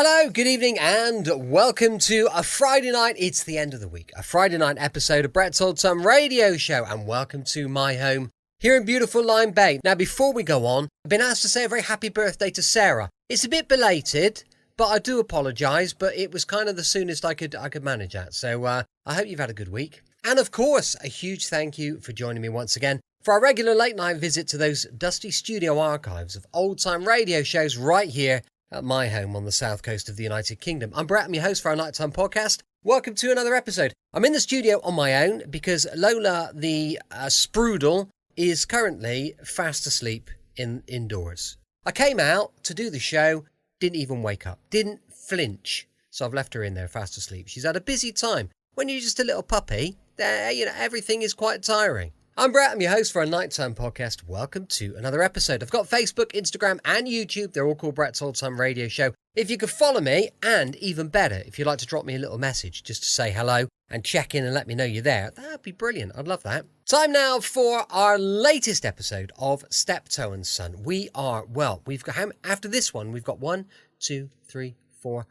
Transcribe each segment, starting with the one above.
Hello, good evening, and welcome to a Friday night. It's the end of the week. A Friday night episode of Brett's Old Time Radio Show, and welcome to my home here in beautiful Lyme Bay. Now, before we go on, I've been asked to say a very happy birthday to Sarah. It's a bit belated, but I do apologise, but it was kind of the soonest I could manage at. So I hope you've had a good week. And of course, a huge thank you for joining me once again for our regular late night visit to those dusty studio archives of old time radio shows right here at my home on the south coast of the United Kingdom. I'm Brett, I'm your host for our nighttime podcast. Welcome to another episode. I'm in the studio on my own because Lola, the Sprudel, is currently fast asleep indoors. I came out to do the show, didn't even wake up, didn't flinch. So I've left her in there fast asleep. She's had a busy time. When you're just a little puppy, everything is quite tiring. I'm Brett, I'm your host for our nighttime podcast. Welcome to another episode. I've got Facebook, Instagram and YouTube. They're all called Brett's Old Time Radio Show. If you could follow me, and even better, if you'd like to drop me a little message just to say hello and check in and let me know you're there, that'd be brilliant. I'd love that. Time now for our latest episode of Steptoe and Son. We've got, after this one, we've got 1, 2, 3, 4,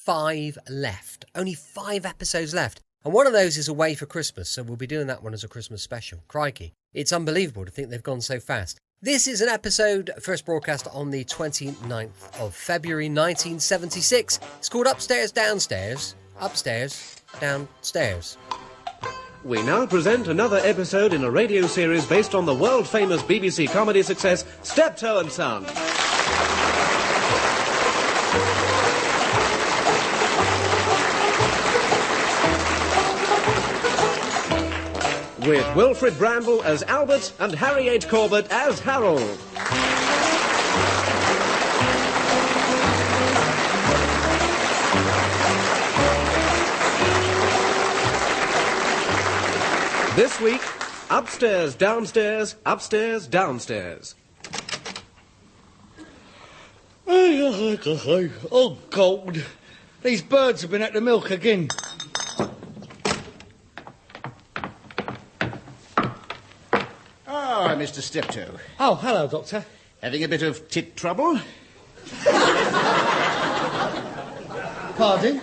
5 left. Only 5 episodes left. And one of those is away for Christmas, so we'll be doing that one as a Christmas special. Crikey. It's unbelievable to think they've gone so fast. This is an episode first broadcast on the 29th of February 1976. It's called Upstairs, Downstairs. Upstairs, Downstairs. We now present another episode in a radio series based on the world-famous BBC comedy success, Steptoe and Son. With Wilfred Bramble as Albert and Harry H. Corbett as Harold. This week, upstairs, downstairs, upstairs, downstairs. Oh, God. These birds have been at the milk again. Ah, Mr. Steptoe. Oh, hello, Doctor. Having a bit of tit trouble? Pardon?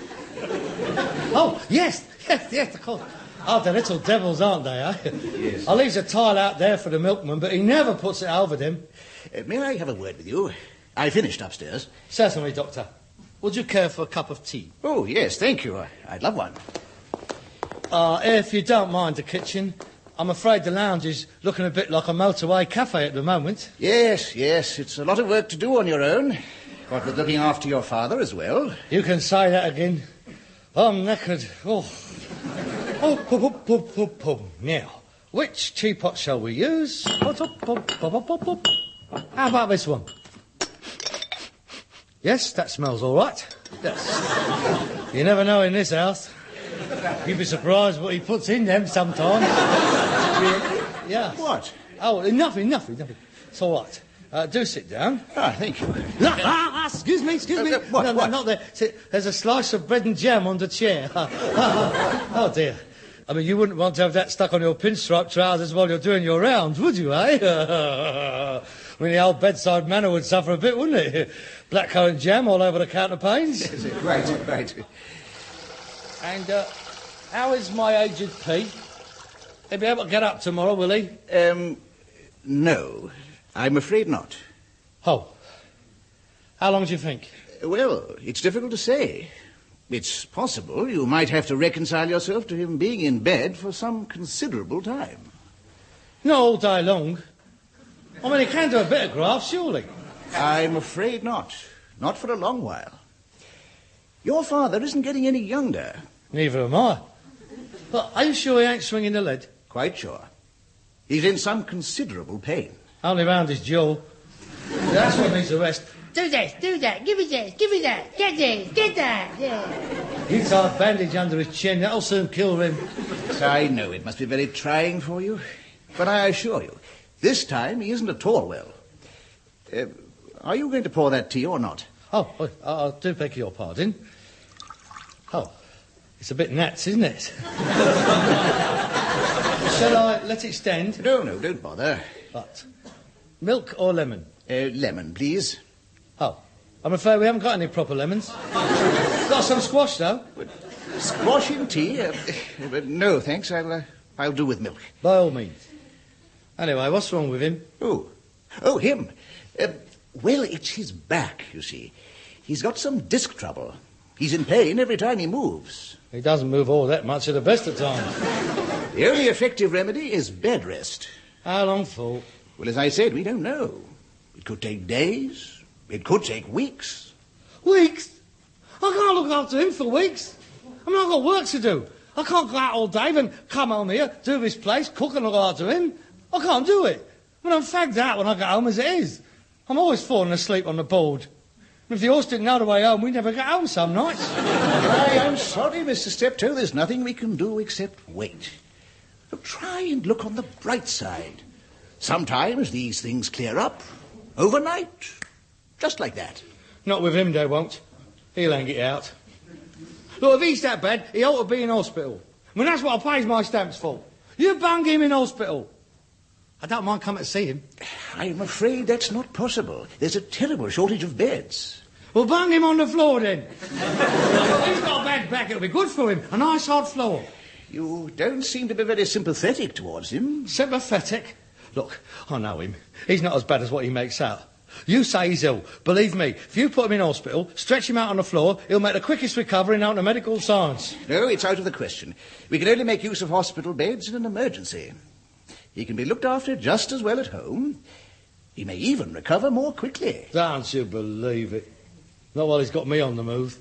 Oh, yes, of course. Oh, they're little devils, aren't they, eh? Yes. I leaves a tile out there for the milkman, but he never puts it over them. May I have a word with you? I finished upstairs. Certainly, Doctor. Would you care for a cup of tea? Oh, yes, thank you. I'd love one. If you don't mind the kitchen, I'm afraid the lounge is looking a bit like a motorway cafe at the moment. Yes, it's a lot of work to do on your own. What with looking after your father as well. You can say that again. I'm knackered. Now, which teapot shall we use? How about this one? Yes, that smells all right. Yes. You never know in this house. You'd be surprised what he puts in them sometimes. Yeah. What? Oh, nothing. It's all right. Do sit down. Ah, thank you. Excuse me. What? No, not there. See, there's a slice of bread and jam on the chair. Oh, dear. I mean, you wouldn't want to have that stuck on your pinstripe trousers while you're doing your rounds, would you, eh? I mean, the old bedside manner would suffer a bit, wouldn't it? Blackcurrant jam all over the counterpanes. Right. And, how is my aged P? He'll be able to get up tomorrow, will he? No, I'm afraid not. Oh. How long do you think? Well, it's difficult to say. It's possible you might have to reconcile yourself to him being in bed for some considerable time. Not all day long. I mean, he can do a bit of graft, surely. I'm afraid not. Not for a long while. Your father isn't getting any younger. Neither am I. But are you sure he ain't swinging the lead? Quite sure. He's in some considerable pain. Only round his jaw. That's what needs a rest. Do that, give me that, get that, yeah. He'll tie a bandage under his chin, that'll soon kill him. I know it must be very trying for you, but I assure you, this time he isn't at all well. Are you going to pour that tea or not? Oh, I do beg your pardon. Oh, it's a bit nuts, isn't it? Shall I let it stand? No, don't bother. But milk or lemon? Lemon, please. Oh, I'm afraid we haven't got any proper lemons. Got some squash, though. Squash in tea? No, thanks. I'll do with milk. By all means. Anyway, what's wrong with him? Oh, him. Well, it's his back, you see. He's got some disc trouble. He's in pain every time he moves. He doesn't move all that much at the best of times. The only effective remedy is bed rest. How long for? Well, as I said, we don't know. It could take days. It could take weeks. Weeks? I can't look after him for weeks. I mean, I've got work to do. I can't go out all day and come home here, do this place, cook and look after him. I can't do it. I mean, I'm fagged out when I get home as it is. I'm always falling asleep on the board. And if the horse didn't know the way home, we'd never get home some nights. I'm sorry, Mr. Steptoe. There's nothing we can do except wait. But try and look on the bright side. Sometimes these things clear up. Overnight. Just like that. Not with him, they won't. He'll hang it out. Look, if he's that bad, he ought to be in hospital. I mean, that's what I pays my stamps for. You bung him in hospital. I don't mind coming to see him. I'm afraid that's not possible. There's a terrible shortage of beds. Well, bung him on the floor, then. He's got a bad back. It'll be good for him. A nice hard floor. You don't seem to be very sympathetic towards him. Sympathetic? Look, I know him. He's not as bad as what he makes out. You say he's ill. Believe me, if you put him in hospital, stretch him out on the floor, he'll make the quickest recovery known to medical science. No, it's out of the question. We can only make use of hospital beds in an emergency. He can be looked after just as well at home. He may even recover more quickly. Don't you believe it? Not while he's got me on the move.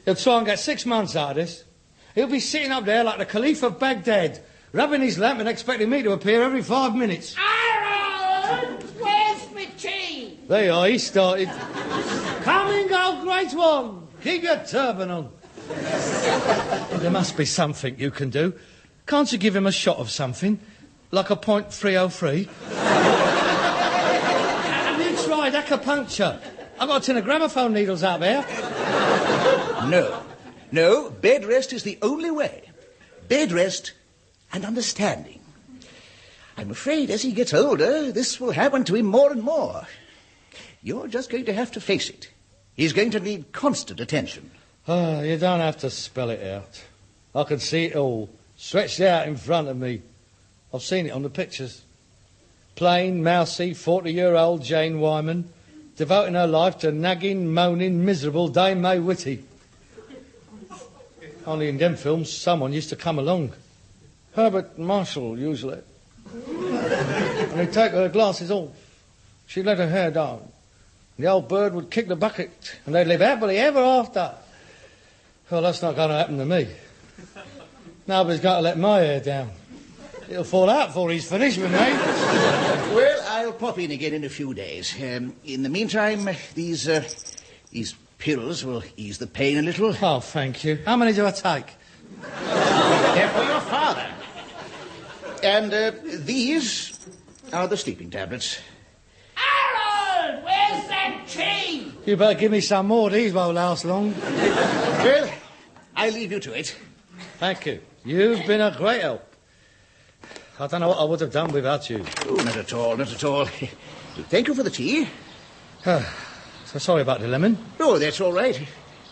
He'll try and get 6 months out of this. He'll be sitting up there like the Caliph of Baghdad, rubbing his lamp and expecting me to appear every 5 minutes. Aaron! Where's my tea? There you are, he started. Come and go, great one. Keep your turban on. There must be something you can do. Can't you give him a shot of something? Like a .303? Have you tried acupuncture? I've got a tin of gramophone needles out there. No, bed rest is the only way. Bed rest and understanding. I'm afraid as he gets older, this will happen to him more and more. You're just going to have to face it. He's going to need constant attention. Oh, you don't have to spell it out. I can see it all, stretched out in front of me. I've seen it on the pictures. Plain, mousy, 40-year-old Jane Wyman, devoting her life to nagging, moaning, miserable Dame May Whitty. Only in them films, someone used to come along. Herbert Marshall, usually. And he'd take her glasses off. She'd let her hair down. The old bird would kick the bucket, and they'd live happily ever after. Well, that's not going to happen to me. Nobody's going to let my hair down. It'll fall out before he's finished with me. Well, I'll pop in again in a few days. In the meantime, these pills will ease the pain a little. Oh, thank you. How many do I take? They're for your father. And these are the sleeping tablets. Aaron! Where's that tea? You better give me some more. These won't last long. Well, I'll leave you to it. Thank you. You've been a great help. I don't know what I would have done without you. Oh, not at all. Thank you for the tea. So sorry about the lemon. Oh, that's all right.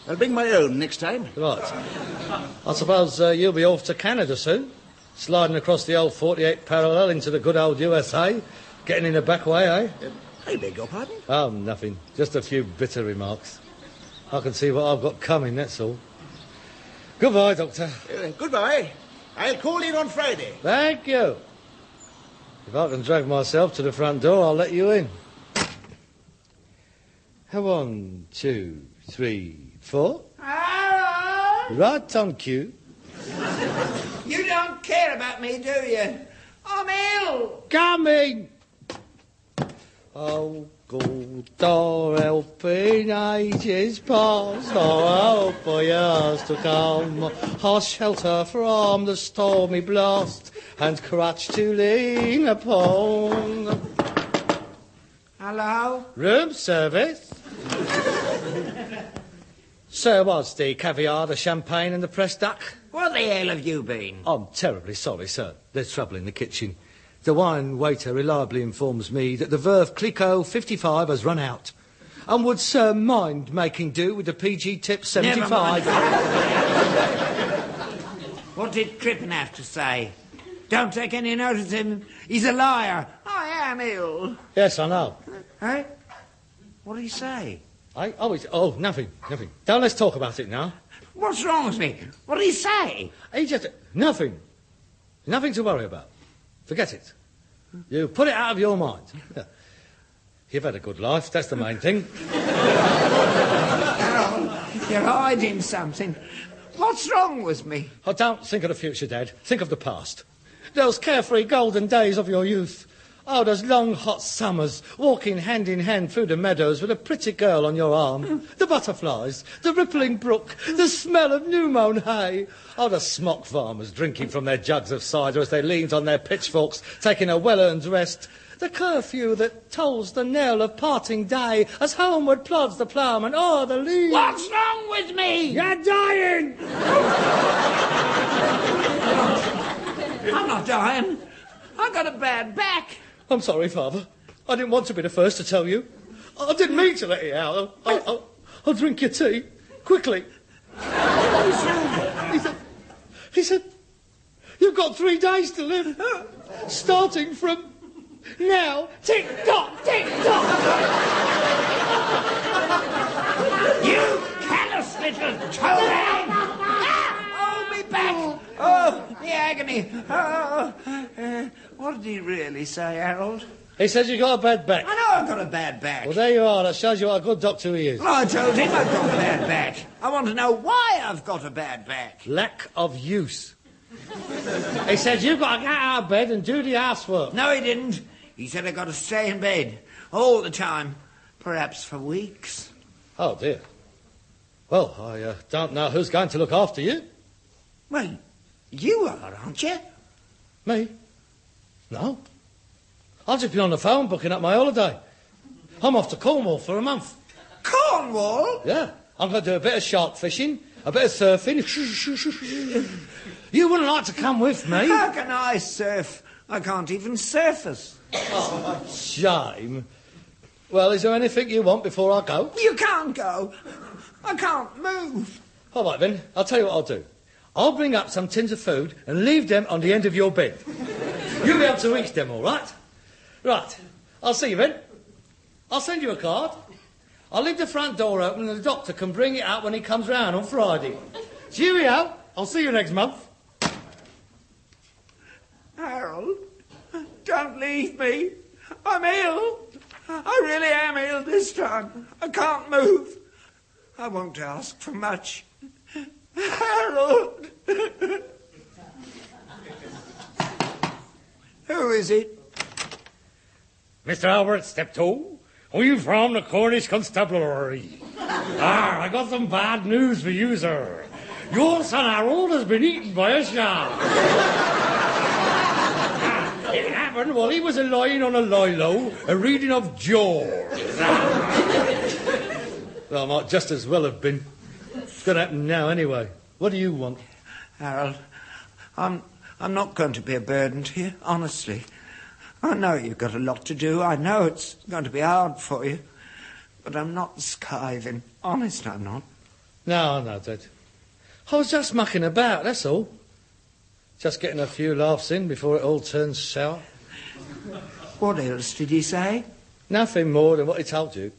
I'll bring my own next time. Right. I suppose you'll be off to Canada soon, sliding across the old 48 parallel into the good old USA, getting in the back way, eh? I beg your pardon? Oh, nothing. Just a few bitter remarks. I can see what I've got coming, that's all. Goodbye, Doctor. Goodbye. I'll call in on Friday. Thank you. If I can drag myself to the front door, I'll let you in. 1, 2, 3, 4. Aaron! Right on cue. You don't care about me, do you? I'm ill. Coming! Oh, good door helping ages past, oh, hope for years to come, I'll shelter from the stormy blast, and crutch to lean upon. Hello? Room service? Sir, what's the caviar, the champagne and the pressed duck? What the hell have you been? I'm terribly sorry, sir. There's trouble in the kitchen. The wine waiter reliably informs me that the Veuve Clicquot 55 has run out. And would Sir mind making do with the PG tip 75? What did Crippen have to say? Don't take any notice of him. He's a liar. I am ill. Yes, I know. Eh? What did he say? Nothing. Don't let's talk about it now. What's wrong with me? What did he say? He just... Nothing. Nothing to worry about. Forget it. You put it out of your mind. You've had a good life, that's the main thing. Harold, you're hiding something. What's wrong with me? Oh, don't think of the future, Dad. Think of the past. Those carefree golden days of your youth. Oh, those long, hot summers, walking hand in hand through the meadows with a pretty girl on your arm. The butterflies, the rippling brook, the smell of new-mown hay. Oh, the smock farmers drinking from their jugs of cider as they leaned on their pitchforks, taking a well-earned rest. The curfew that tolls the knell of parting day as homeward plods the ploughman o'er the leaves. What's wrong with me? You're dying! I'm not dying. I got a bad back. I'm sorry, Father. I didn't want to be the first to tell you. I didn't mean to let you out. I'll drink your tea. Quickly. He said, you've got 3 days to live. Starting from now. Tick-tock, tick-tock. You callous little toad! Oh, me back! Oh, the agony! Oh, what did he really say, Harold? He says you got a bad back. I know I've got a bad back. Well, there you are. That shows you what a good doctor he is. Well, I told him I've got a bad back. I want to know why I've got a bad back. Lack of use. He says you've got to get out of bed and do the housework. No, he didn't. He said I've got to stay in bed all the time, perhaps for weeks. Oh, dear. Well, I don't know who's going to look after you. Well, you are, aren't you? Me? No. I've just been on the phone booking up my holiday. I'm off to Cornwall for a month. Cornwall? Yeah. I'm going to do a bit of shark fishing, a bit of surfing. You wouldn't like to come with me? How can I surf? I can't even surface. Oh, shame. Well, is there anything you want before I go? You can't go. I can't move. All right, then. I'll tell you what I'll do. I'll bring up some tins of food and leave them on the end of your bed. You'll be able to reach them, all right? Right. I'll see you then. I'll send you a card. I'll leave the front door open and the doctor can bring it out when he comes round on Friday. Cheerio. I'll see you next month. Harold, don't leave me. I'm ill. I really am ill this time. I can't move. I won't ask for much. Harold! Who is it? Mr. Albert Steptoe, we from the Cornish Constabulary. I got some bad news for you, sir. Your son Harold has been eaten by a shark. It happened while he was lying on a lilo, reading of Jaws. Well, I might just as well have been. It's going to happen now anyway. What do you want? Harold, I'm not going to be a burden to you, honestly. I know you've got a lot to do. I know it's going to be hard for you. But I'm not skiving. Honest, I'm not. No, Dad. I was just mucking about, that's all. Just getting a few laughs in before it all turns sour. What else did he say? Nothing more than what he told you.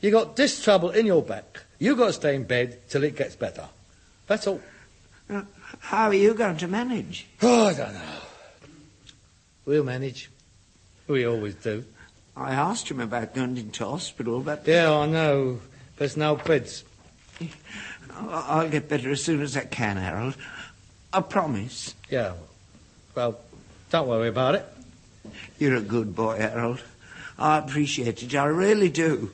You got this trouble in your back. You got to stay in bed till it gets better. That's all. How are you going to manage? Oh, I don't know. We'll manage. We always do. I asked him about going into hospital, but... Yeah, I know. There's no beds. I'll get better as soon as I can, Harold. I promise. Yeah. Well, don't worry about it. You're a good boy, Harold. I appreciate it. I really do.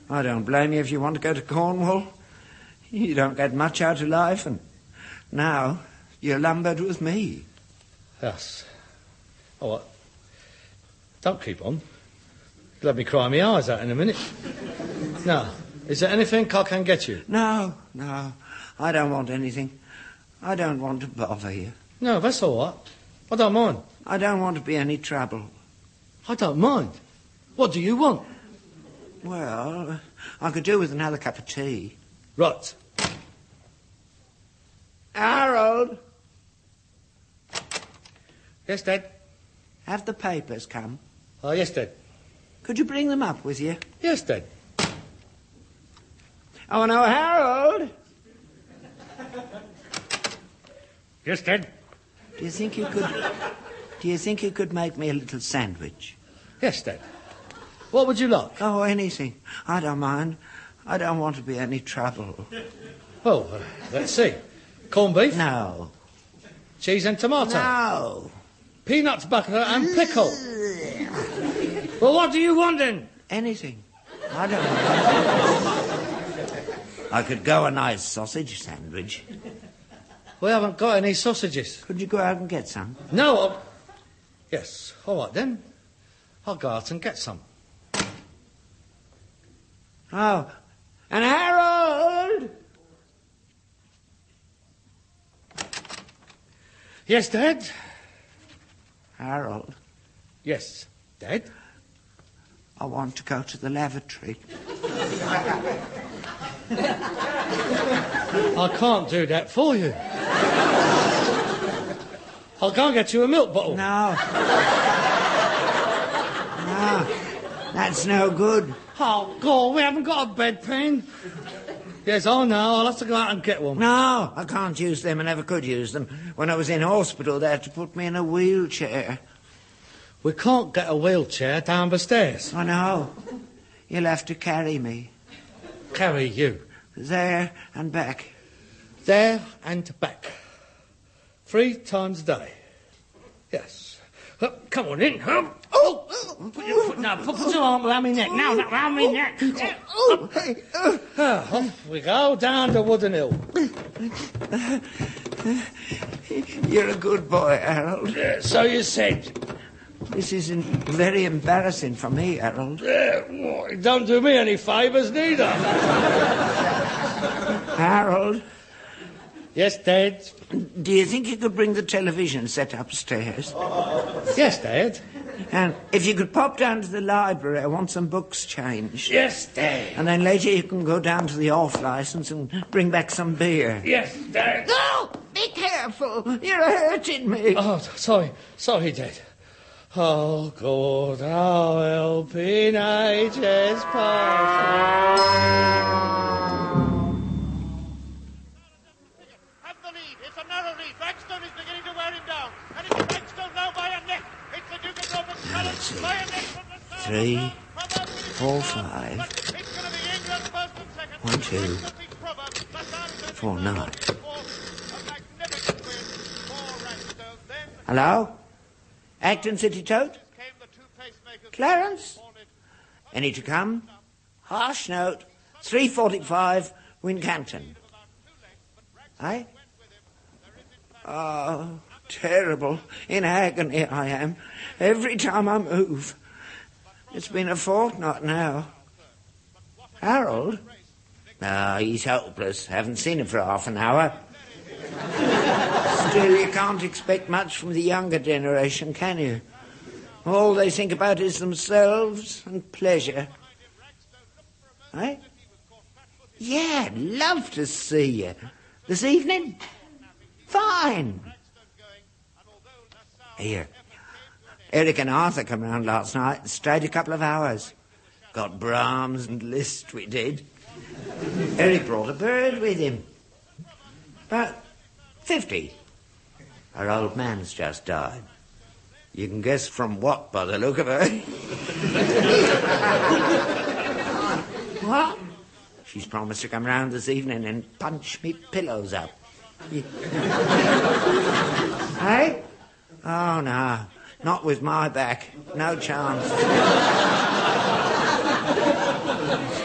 I don't blame you if you want to go to Cornwall. You don't get much out of life, and now you're lumbered with me. Yes. Oh, what? Don't keep on. You'll have me cry my eyes out in a minute. No. Is there anything I can get you? No. I don't want anything. I don't want to bother you. No, that's all right. I don't mind. I don't want to be any trouble. I don't mind. What do you want? Well, I could do with another cup of tea. Right. Harold, Yes, Dad? have the papers come? Oh, yes, Dad. Could you bring them up with you? Yes, Dad. Oh, no, Harold. Yes, Dad? Do you think you could make me a little sandwich? Yes, Dad. What would you like? Oh, anything. I don't mind. I don't want to be any trouble. Oh, let's see. Corned beef? No. Cheese and tomato? No. Peanuts, butter and pickle? Well, what do you want then? Anything. I don't know. I could go a nice sausage sandwich. We haven't got any sausages. Could you go out and get some? No, Yes, all right then. I'll go out and get some. Oh, and Harold! Yes, Dad? Harold, Yes, Dad? I want to go to the lavatory. I can't do that for you. I'll go and get you a milk bottle. No. No, that's no good. Oh, God, we haven't got a bedpan. Yes, I know. I'll have to go out and get one. No, I can't use them. I never could use them. When I was in hospital, they had to put me in a wheelchair. We can't get a wheelchair down the stairs. I know. You'll have to carry me. Carry you. There and back. There and back. 3 times a day. Yes. Come on in. Oh! Put your foot now. Put your arm around my neck. Now, round my neck. Off we go down the wooden hill. You're a good boy, Harold. So you said. This isn't very embarrassing for me, Harold. Well, it don't do me any favours neither. Harold, Yes, Dad? do you think you could bring the television set upstairs? Yes, Dad? And if you could pop down to the library, I want some books changed. Yes, Dad. And then later you can go down to the off-licence and bring back some beer. Yes, Dad. No! Be careful! You're hurting me. Oh, sorry, Dad. Oh, God, how helping ages past. Have the lead. It's a narrow lead. Ragstone is beginning to wear him down. And it's Ragstone now by a neck. It's the Duke of Norfolk's challenge by a neck from the start. 3, 4, 5. It's going to be England first and second. 1, 2, 4, 9. A magnificent win for Ragstone. Then Hello? Acton City Tote? came the two pacemakers. Clarence? Any to come? Harsh note. 3:45, Wincanton. Eh? Oh, terrible. In agony I am. Every time I move. It's been a fortnight now. Harold? No, he's hopeless. Haven't seen him for half an hour. Still, you can't expect much from the younger generation, can you? All they think about is themselves and pleasure. Eh? Yeah, love to see you. This evening? Fine. Here. Eric and Arthur come round last night and stayed a couple of hours. Got Brahms and Liszt, we did. Eric brought a bird with him. About 50. Our old man's just died. You can guess from what by the look of her. What? She's promised to come round this evening and punch me pillows up. Hey? Oh, no. Not with my back. No chance.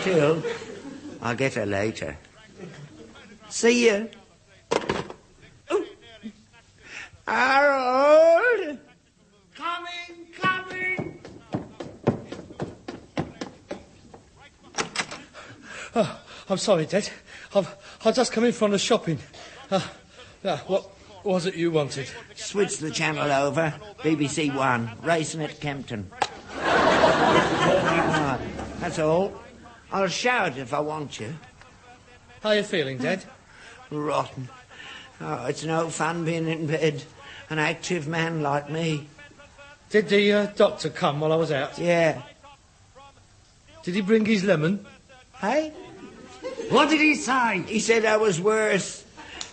Still, I'll get her later. See you. Harold! Coming! Oh, I'm sorry, Dad. I've just come in from the shopping. What was it you wanted? Switch the channel over. BBC One. Racing at Kempton. Right, that's all. I'll shout if I want you. How are you feeling, Dad? Rotten. Oh, it's no fun being in bed. An active man like me. Did the doctor come while I was out? Yeah. Did he bring his lemon? Hey? What did he say? He said I was worse.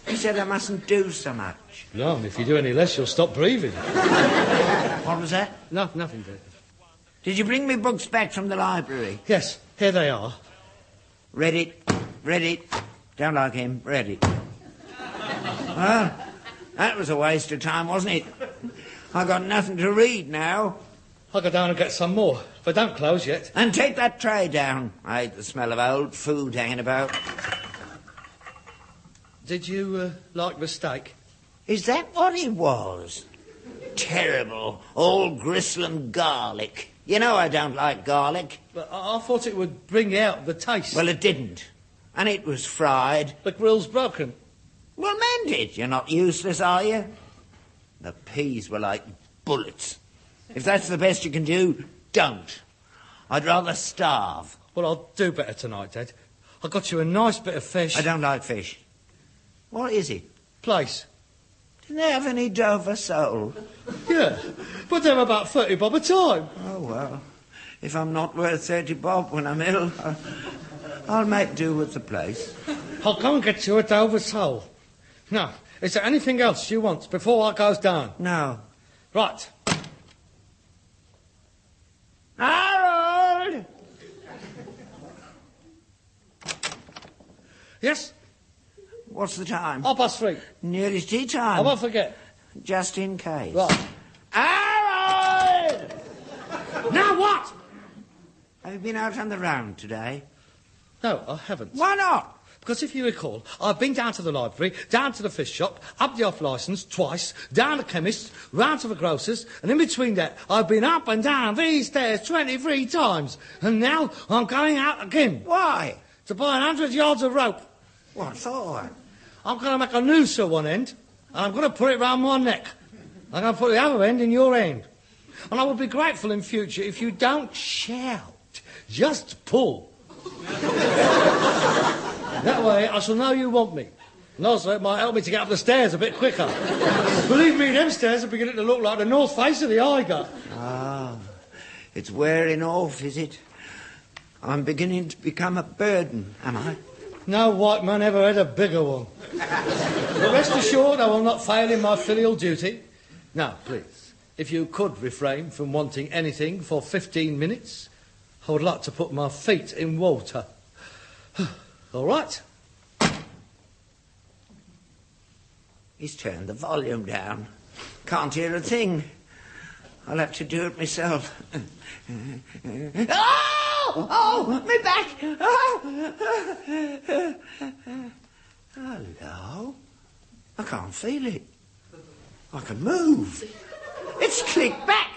He said I mustn't do so much. No, if you do any less, you'll stop breathing. What was that? No, nothing, Dad. Did you bring me books back from the library? Yes, here they are. Read it. Don't like him. Read it. Well, that was a waste of time, wasn't it? I got nothing to read now. I'll go down and get some more, but don't close yet. And take that tray down. I hate the smell of old food hanging about. Did you like the steak? Is that what it was? Terrible, all gristle and garlic. You know I don't like garlic. But I thought it would bring out the taste. Well, it didn't. And it was fried. The grill's broken. Well, mend it. You're not useless, are you? The peas were like bullets. If that's the best you can do, don't. I'd rather starve. Well, I'll do better tonight, Dad. I got you a nice bit of fish. I don't like fish. What is it? Place. Didn't they have any Dover sole? Yeah, but they're about 30 bob a time. Oh, well, if I'm not worth 30 bob when I'm ill, I'll make do with the place. I'll go and get you a Dover sole. Now, is there anything else you want before I goes down? No. Right. Harold! Yes? What's the time? 3:30. Nearly tea I time. won't forget. Just in case. Right. Harold! Now what? Have you been out on the round today? No, I haven't. Why not? Because if you recall, I've been down to the library, down to the fish shop, up the off-licence twice, down the chemist's, round to the grocer's, and in between that, I've been up and down these stairs 23 times. And now I'm going out again. Why? To buy 100 yards of rope. What for? I'm going to make a noose at one end, and I'm going to put it round my neck. I'm going to put the other end in your end. And I would be grateful in future if you don't shout. Just pull. That way I shall know you want me. And also it might help me to get up the stairs a bit quicker. Believe me, them stairs are beginning to look like the north face of the Eiger. Ah, it's wearing off, is it? I'm beginning to become a burden, am I? No white man ever had a bigger one. But rest assured I will not fail in my filial duty. Now, please, if you could refrain from wanting anything for 15 minutes, I would like to put my feet in water. All right? He's turned the volume down. Can't hear a thing. I'll have to do it myself. Oh, my back! Oh. Hello? I can't feel it. I can move. It's clicked back.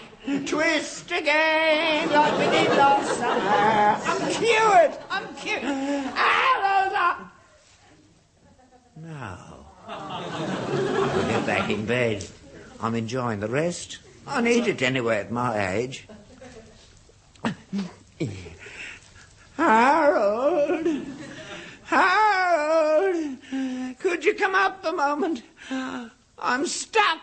Twist again like we did last summer. I'm cured. No. I'll get back in bed. I'm enjoying the rest. I need it anyway at my age. Harold! Harold! Could you come up a moment? I'm stuck.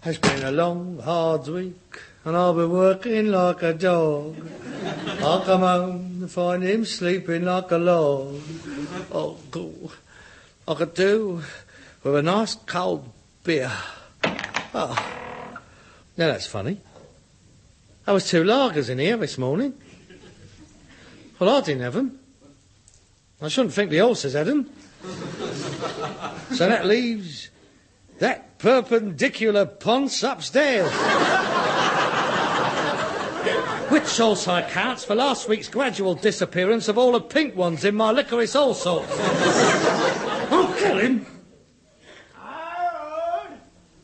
It's been a long, hard week, and I've been working like a dog. I'll come home and find him sleeping like a log. Oh, God. I could do with a nice cold beer. Oh, now that's funny. There was 2 lagers in here this morning. Well, I didn't have them. I shouldn't think the horses had them. So that leaves that perpendicular ponce upstairs. Which also accounts for last week's gradual disappearance of all the pink ones in my licorice all sorts. I'll kill him.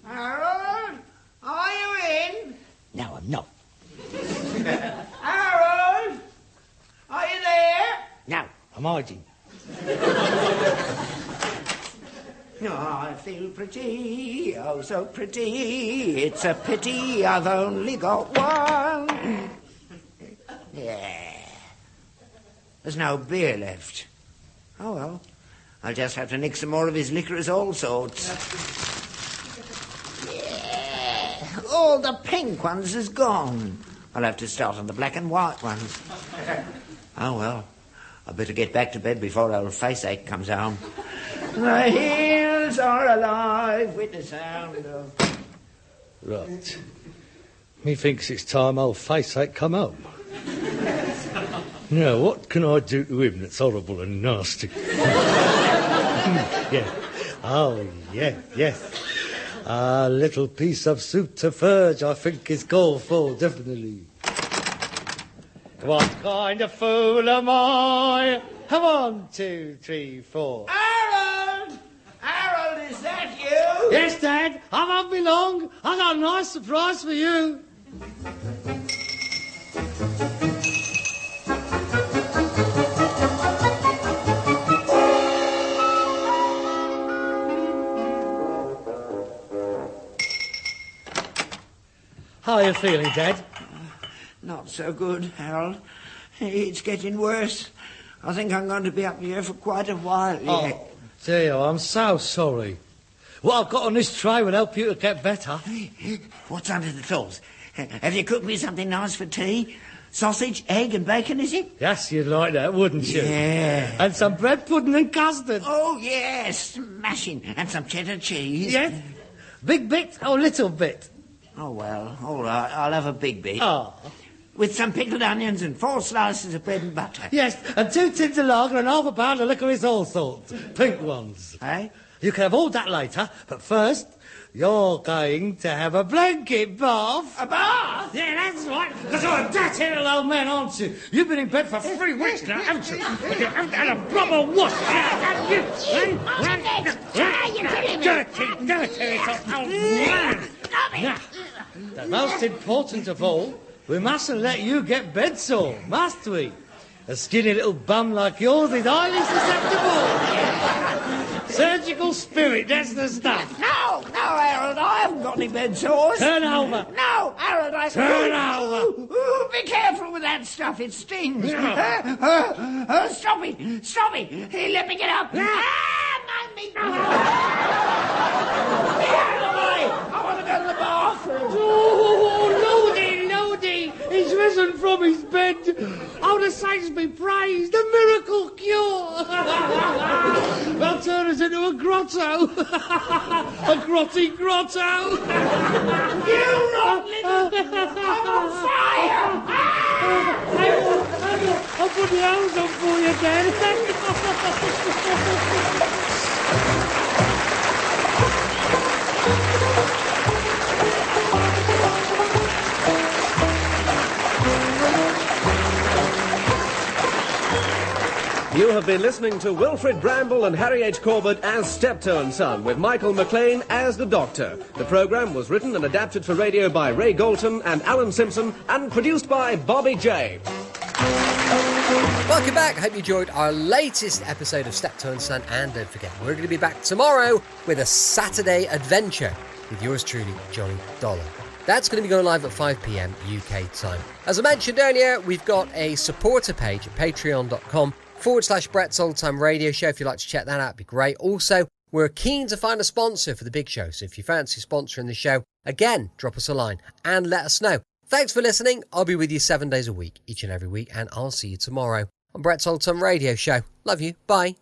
Harold, are you in? No, I'm not. Harold, are you there? No, I'm hiding. I feel pretty, oh so pretty. It's a pity I've only got one. Yeah. There's no beer left. Oh well, I'll just have to nick some more of his liquor as all sorts. Yeah. All the pink ones is gone. I'll have to start on the black and white ones. Oh well, I better get back to bed before old Faceache comes home. The hills are alive with the sound of... Right. Methinks it's time old Faceache come home. Now, what can I do to him that's horrible and nasty? Yeah. Oh, yeah, yes. A little piece of subterfuge, I think, is called for, definitely. What kind of fool am I? 1, 2, 3, 4. Harold! Harold, is that you? Yes, Dad, I won't be long. I got a nice surprise for you. How are you feeling, Dad? Not so good, Harold. It's getting worse. I think I'm going to be up here for quite a while yet. Oh, dear, I'm so sorry. What I've got on this tray will help you to get better. What's under the clothes? Have you cooked me something nice for tea? Sausage, egg and bacon, is it? Yes, you'd like that, wouldn't you? Yeah. And some bread pudding and custard. Oh, yes, smashing. And some cheddar cheese. Yes? Big bit or little bit? Oh, well, all right, I'll have a big bit. Oh. With some pickled onions and 4 slices of bread and butter. Yes, and 2 tins of lager and half a pound of licorice all sorts. Pink ones. Eh? You can have all that later, but first, you're going to have a blanket bath. A bath? Yeah, that's right. Because you're a dirty little old man, aren't you? You've been in bed for 3 weeks now, haven't you? But you haven't had a proper wash. Have you? You're killing me. Dirty little old man. Now, the most important of all, we mustn't let you get bedsore, must we? A skinny little bum like yours is highly susceptible. Surgical spirit, that's the stuff. No, Harold, I haven't got any bed sores. Turn over. No, Harold, I... Turn over. Ooh, be careful with that stuff, it stings. Stop it. Hey, let me get up. My meat. Get out of the way. I want to go to the bathroom. Oh, Lordy, he's risen from his bed. Oh, the saints be praised, the miracle cure. They'll turn us into a grotto. A grotty grotto. You rotten little... I'm on fire. I'll put the hose on for you, Dad. You have been listening to Wilfred Bramble and Harry H. Corbett as Steptoe and Son, with Michael McLean as the Doctor. The programme was written and adapted for radio by Ray Galton and Alan Simpson, and produced by Bobby J. Welcome back. I hope you enjoyed our latest episode of Steptoe and Son, and don't forget, we're going to be back tomorrow with a Saturday adventure with yours truly, Johnny Dollar. That's going to be going live at 5 p.m. UK time. As I mentioned earlier, we've got a supporter page at patreon.com/Brett's Old Time Radio Show. If you'd like to check that out, it'd be great. Also, we're keen to find a sponsor for the big show. So if you fancy sponsoring the show, again, drop us a line and let us know. Thanks for listening. I'll be with you 7 days a week, each and every week, and I'll see you tomorrow on Brett's Old Time Radio Show. Love you. Bye.